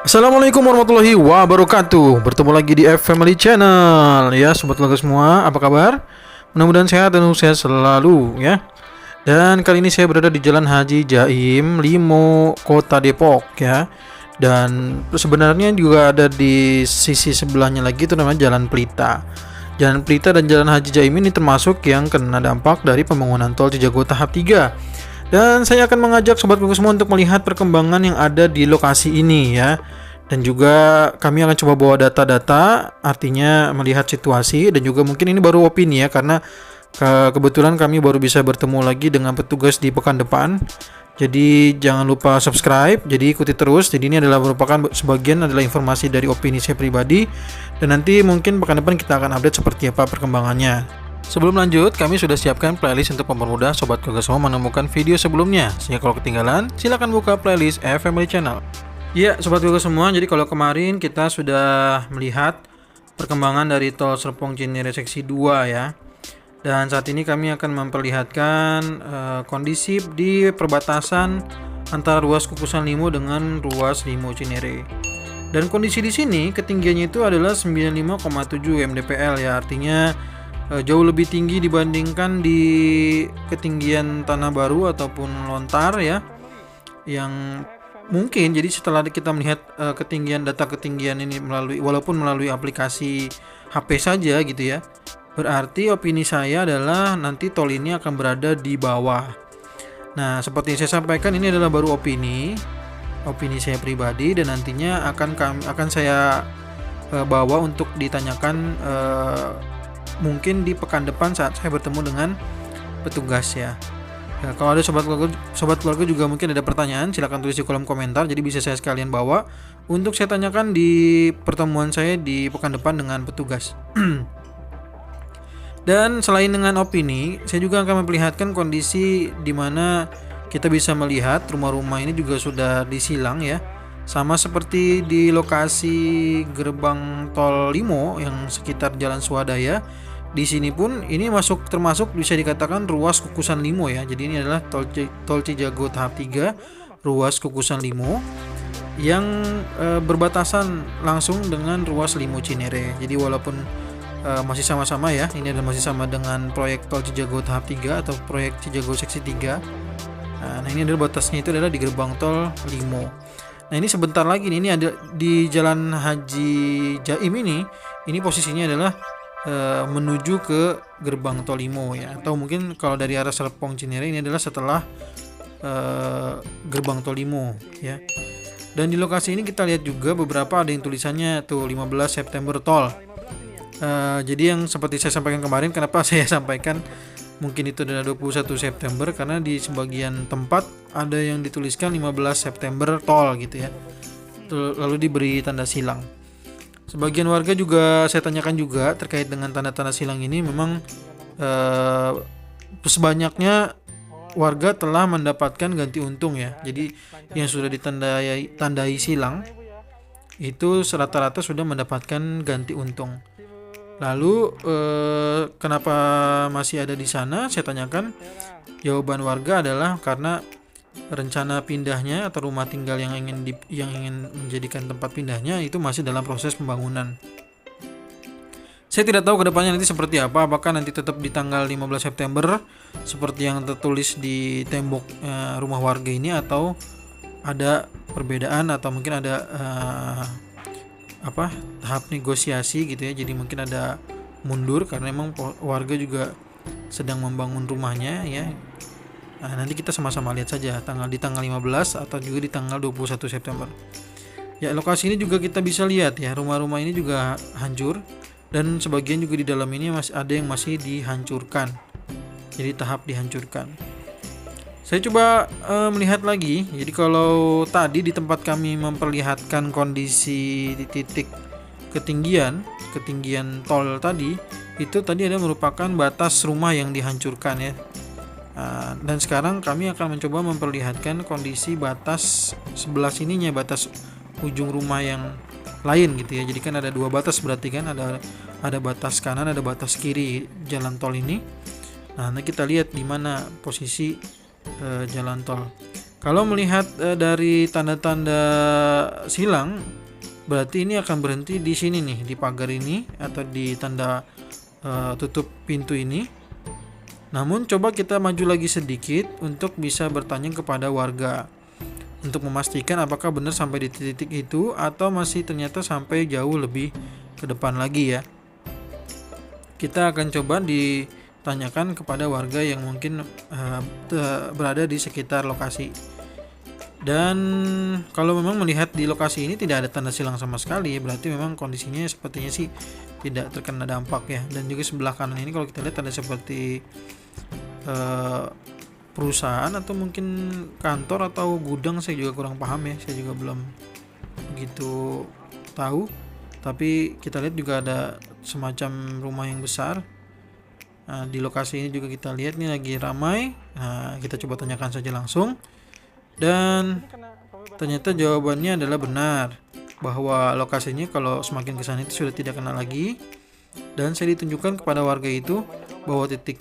Assalamualaikum warahmatullahi wabarakatuh. Bertemu lagi di F Family Channel. Ya, sobat keluarga semua, apa kabar? Mudah-mudahan sehat dan sukses selalu ya. Dan kali ini saya berada di Jalan Haji Jaim, Limo, Kota Depok ya. Dan sebenarnya juga ada di sisi sebelahnya lagi itu namanya Jalan Pelita. Jalan Pelita dan Jalan Haji Jaim ini termasuk yang kena dampak dari pembangunan tol Cijago tahap 3. Dan saya akan mengajak sobat keluarga semua untuk melihat perkembangan yang ada di lokasi ini ya. Dan juga kami akan coba bawa data-data, artinya melihat situasi, dan juga mungkin ini baru opini ya, karena kebetulan kami baru bisa bertemu lagi dengan petugas di pekan depan. Jadi jangan lupa subscribe, jadi ikuti terus. Jadi ini adalah merupakan sebagian adalah informasi dari opini saya pribadi, dan nanti mungkin pekan depan kita akan update seperti apa perkembangannya. Sebelum lanjut, kami sudah siapkan playlist untuk mempermudah sobat keluarga semua menemukan video sebelumnya. Sehingga kalau ketinggalan, silakan buka playlist Family Channel. Ya, sobat keluarga semua, jadi kalau kemarin kita sudah melihat perkembangan dari tol Serpong Cinere seksi 2 ya. Dan saat ini kami akan memperlihatkan kondisi di perbatasan antara ruas Kukusan Limo dengan ruas Limo Cinere. Dan kondisi di sini ketinggiannya itu adalah 95,7 mdpl ya, artinya jauh lebih tinggi dibandingkan di ketinggian Tanah Baru ataupun Lontar ya, yang mungkin jadi setelah kita melihat data ketinggian ini walaupun melalui aplikasi HP saja gitu ya, berarti opini saya adalah nanti tol ini akan berada di bawah. Nah, seperti yang saya sampaikan, ini adalah baru opini saya pribadi, dan nantinya akan saya bawa untuk ditanyakan mungkin di pekan depan saat saya bertemu dengan petugas ya. Kalau ada sobat keluarga juga mungkin ada pertanyaan, silahkan tulis di kolom komentar, jadi bisa saya sekalian bawa untuk saya tanyakan di pertemuan saya di pekan depan dengan petugas. Dan selain dengan opini, saya juga akan memperlihatkan kondisi di mana kita bisa melihat rumah-rumah ini juga sudah disilang ya. Sama seperti di lokasi gerbang tol Limo yang sekitar Jalan Swadaya. Di sini pun ini termasuk bisa dikatakan ruas Kukusan Limo ya. Jadi ini adalah tol Cijago tahap 3, ruas Kukusan Limo yang berbatasan langsung dengan ruas Limo Cinere. Jadi walaupun masih sama-sama ya, ini adalah masih sama dengan proyek tol Cijago tahap 3 atau proyek Cijago seksi 3. Nah, ini adalah batasnya itu adalah di gerbang tol Limo. Nah, ini sebentar lagi nih, ini ada di Jalan Haji Jaim ini posisinya adalah menuju ke gerbang tol Limo ya, atau mungkin kalau dari arah Serpong Cinere ini adalah setelah gerbang tol Limo ya. Dan di lokasi ini kita lihat juga beberapa ada yang tulisannya tuh 15 September tol. Jadi yang seperti saya sampaikan kemarin, kenapa saya sampaikan mungkin itu adalah 21 September, karena di sebagian tempat ada yang dituliskan 15 September tol gitu ya, lalu diberi tanda silang. Sebagian warga juga saya tanyakan juga terkait dengan tanda-tanda silang ini, memang sebanyaknya warga telah mendapatkan ganti untung ya. Jadi yang sudah ditandai silang itu rata-rata sudah mendapatkan ganti untung. Lalu kenapa masih ada di sana? Saya tanyakan, jawaban warga adalah karena rencana pindahnya atau rumah tinggal yang ingin menjadikan tempat pindahnya itu masih dalam proses pembangunan. Saya tidak tahu kedepannya nanti seperti apa, apakah nanti tetap di tanggal 15 September seperti yang tertulis di tembok rumah warga ini, atau ada perbedaan, atau mungkin ada tahap negosiasi gitu ya. Jadi mungkin ada mundur karena memang warga juga sedang membangun rumahnya ya. Nah, nanti kita sama-sama lihat saja di tanggal 15 atau juga di tanggal 21 September. Ya, lokasi ini juga kita bisa lihat ya, rumah-rumah ini juga hancur, dan sebagian juga di dalam ini masih ada yang masih dihancurkan. Jadi tahap dihancurkan. Saya coba melihat lagi. Jadi kalau tadi di tempat kami memperlihatkan kondisi di titik ketinggian tol tadi, itu tadi ada merupakan batas rumah yang dihancurkan ya. Dan sekarang kami akan mencoba memperlihatkan kondisi batas sebelah sininya, batas ujung rumah yang lain gitu ya. Jadi kan ada dua batas, berarti kan ada batas kanan, ada batas kiri jalan tol ini. Nah, kita lihat di mana posisi jalan tol. Kalau melihat dari tanda-tanda silang, berarti ini akan berhenti di sini nih, di pagar ini atau di tanda tutup pintu ini. Namun coba kita maju lagi sedikit untuk bisa bertanya kepada warga untuk memastikan apakah benar sampai di titik itu atau masih ternyata sampai jauh lebih ke depan lagi ya. Kita akan coba ditanyakan kepada warga yang mungkin berada di sekitar lokasi. Dan kalau memang melihat di lokasi ini tidak ada tanda silang sama sekali, berarti memang kondisinya sepertinya sih tidak terkena dampak ya. Dan juga sebelah kanan ini kalau kita lihat ada seperti perusahaan atau mungkin kantor atau gudang, saya juga kurang paham ya, saya juga belum begitu tahu. Tapi kita lihat juga ada semacam rumah yang besar. Nah, di lokasi ini juga kita lihat nih lagi ramai. Nah, kita coba tanyakan saja langsung. Dan ternyata jawabannya adalah benar, bahwa lokasinya kalau semakin ke sana itu sudah tidak kena lagi. Dan saya ditunjukkan kepada warga itu bahwa titik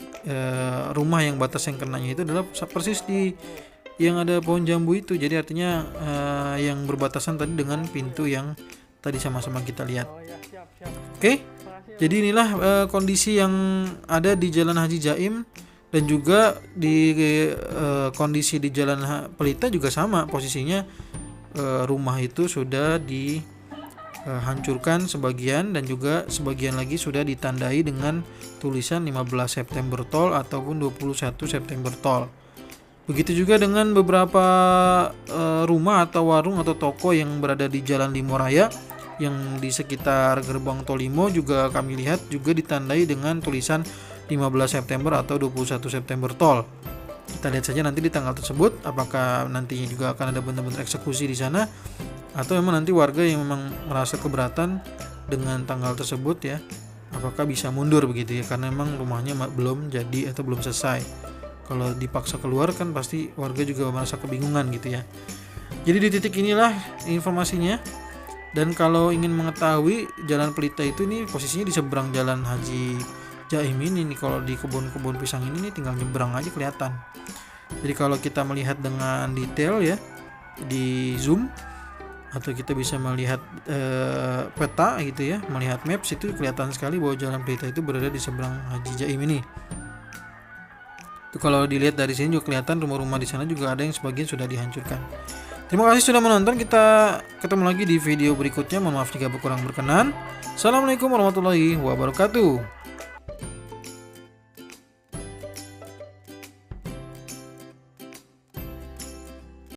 rumah yang batas yang kenanya itu adalah persis di yang ada pohon jambu itu. Jadi artinya yang berbatasan tadi dengan pintu yang tadi sama-sama kita lihat. Oke, jadi inilah kondisi yang ada di Jalan Haji Jaim. Dan juga di kondisi di Jalan Pelita juga sama posisinya, rumah itu sudah dihancurkan sebagian dan juga sebagian lagi sudah ditandai dengan tulisan 15 September Tol ataupun 21 September Tol. Begitu juga dengan beberapa rumah atau warung atau toko yang berada di Jalan Limoraya yang di sekitar gerbang Tol Limo juga kami lihat juga ditandai dengan tulisan 15 September atau 21 September Tol. Kita lihat saja nanti di tanggal tersebut apakah nantinya juga akan ada benar-benar eksekusi di sana atau memang nanti warga yang memang merasa keberatan dengan tanggal tersebut ya, apakah bisa mundur begitu ya, karena memang rumahnya belum jadi atau belum selesai. Kalau dipaksa keluar kan pasti warga juga merasa kebingungan gitu ya. Jadi di titik inilah informasinya. Dan kalau ingin mengetahui Jalan Pelita itu ini posisinya di seberang Jalan Haji Jaim ini nih, kalau di kebun-kebun pisang ini nih tinggal nyebrang aja kelihatan. Jadi kalau kita melihat dengan detail ya di zoom atau kita bisa melihat peta gitu ya, melihat maps itu kelihatan sekali bahwa Jalan Pelita itu berada di seberang Haji Jaim ini. Itu kalau dilihat dari sini juga kelihatan rumah-rumah di sana juga ada yang sebagian sudah dihancurkan. Terima kasih sudah menonton. Kita ketemu lagi di video berikutnya. Mohon maaf jika kurang berkenan. Assalamualaikum warahmatullahi wabarakatuh.